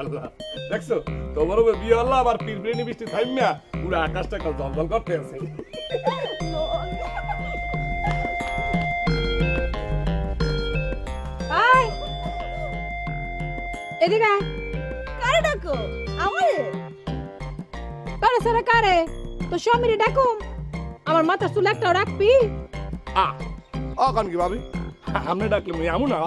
আল্লাহ দেখছো তোমার বিয়ে হলো আবার পিরপিরিনি বৃষ্টি থাইমিয়া পুরো আকাশটা জলজল করতে আছে এদিকে কারে ডাকো আমারে কারে সারা কারে তো স্বামীরে ডাকুম আমার মাথা চুল একটা রাখবি কন কি ভাবি আমনে ডাকলে মুই আমু না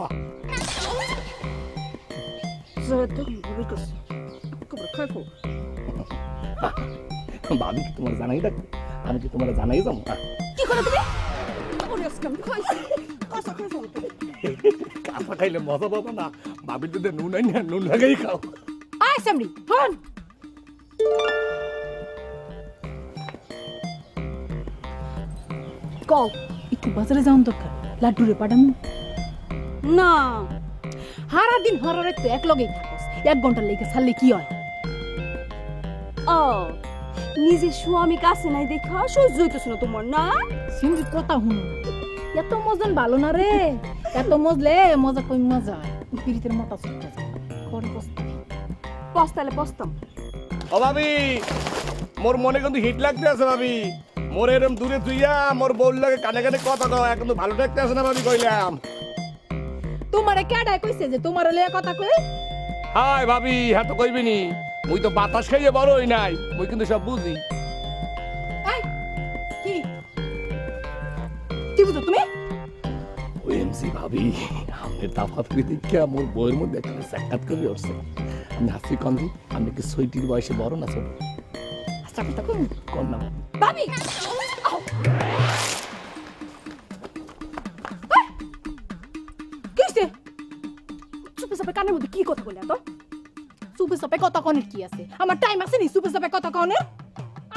ভাবি কি তোমার জানাই ডাক আমি কি তোমার জানাই যাবো কি করে তুমি কাঁচা খাইলে মজা পাবো না ভাবির যদি নুন আই না নুন লাগাই খাও আয় সামরি হন কও একটু বাজারে যাওন দরকার লাড্ডুরে পাঠামু না সারা দিন হররে তো এক লগেই থাকস 1 ঘন্টা লেগে ছাড়লে কি হয় নিজের স্বামী কাছে নাই দেখা সহ্য হইতেছ না তোমার না সিমরি কথা শুনো এত মজন ভালো না রে এত মজলে মজা কই মজা পিরিতের মোটা চুটটা কোন পস্তালে পস্তাম ও ভাবি মোর মনে কিন্তু হিট লাগতে আছে ভাবি মোর এরম দূরে তুইয়া মোর বউল লাগে কানে কানে কথা কও এখন তো ভালো দেখতে আছে না ভাবি কইলাম তোমারে কেডা কইছে যে তোমার লইয়া কথা কই হাই ভাবি হ্যাঁ তো কইবিনি মুই তো বাতাস খাইয়ে বড় হই নাই মুই কিন্তু সব বুঝি এই কি কি বুঝো তুমি ওএমসি ভাবি আমনে তাফাতরি দেখিয়া মোর বউয়ের মধ্যে একটা সাক্ষাৎ করে আসছে আমি হাসি কান্দি আমি কি সইটির বয়সে বড় না ছোট আচ্ছা কথা কোন না ভাবি কিসে চুপে চাপে কানের মধ্যে কি কথা বলে তো চুপে চাপে কথা কোনের কি আছে আমার টাইম আছে নি চুপে চাপে কথা কোনের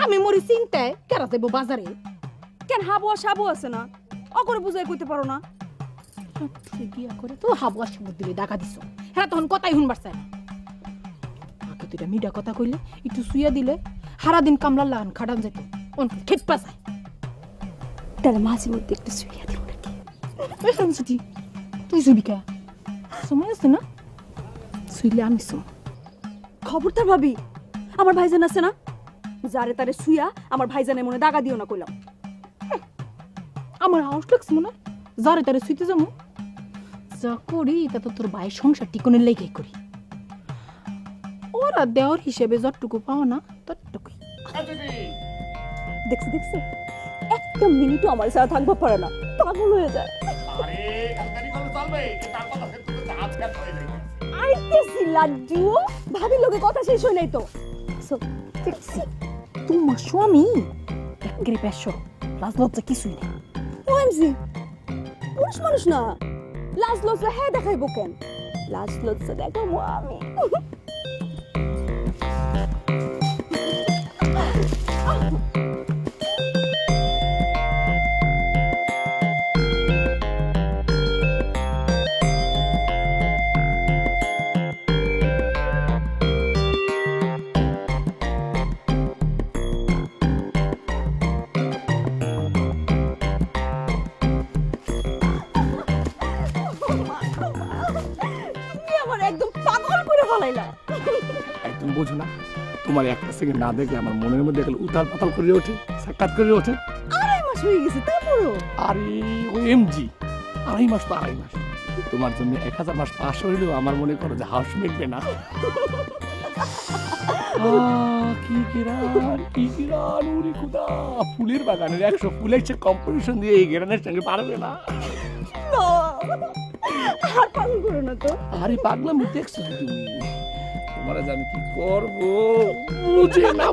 আমি মরি চিন্তায় কেরা যাইব বাজারে কেন হাবুয়া সাবু আছে না অকরে বুঝাই কইতে পারো না গিয়া করে তো হাবুয়া সাবু দিলে ডাকা দিছ হ্যাঁ তখন কথাই শুনবার চাই না আগে তুইটা মিডা কথা কইলে একটু শুইয়া দিলে সারাদিন কামলা লাগান খাটান যেত অনেক খেপা যায় তাহলে মাঝে মধ্যে একটু শুইয়া দিব নাকি তুই শুবি কে সময় আছে না শুইলে আমি শুন খবরদার ভাবি আমার ভাইজান আছে না যারে তারে শুইয়া আমার ভাইজানের মনে দাগা দিও না কইলাম আমার হাউস লাগছে মনে যারে তারে শুইতে যাবো যা করি তা তো তোর ভাইয়ের সংসার টিকনের লেগেই করি ওরা দেওয়ার হিসেবে যতটুকু পাও না ততটুকুই দেখছো দেখছো একটা মিনিটও আমার সাথে থাকবো পারে না পাগল হয়ে যায় আইতেছি লাড্ডু ভাবির লোকে কথা শেষ হয় নাই তো দেখছি তোমার স্বামী একরে পেশো লাজ লজ্জা কিছুই নেই ওএমজি পুরুষ মানুষ না লাজ লজ্জা হ্যাঁ দেখাইবো কেন লাজ লজ্জা দেখাবো আমি একদম বুঝো না তোমার একটা সেকেন্ড না দেখলে আমার মনের মধ্যে একটা উতাল পাতাল করে ওঠে সাক্ষাৎ করে ওঠে 2.5 মাস হয়ে গেছে তারপরও আরে ওএমজি 2.5 মাস তো 2.5 মাস তোমার জন্য 1000 মাস পাস হইলেও আমার মনে করো যে হাউস মিটবে না কি কিরান উরি খুদা ফুলের বাগানের 100 ফুলের কম্পিটিশন দিয়ে এই গেরানের সঙ্গে পারবে না আর পাগল করো না তো আরে পাগলামি দেখছো তুমি তোমার আমি কি করবো বুঝে না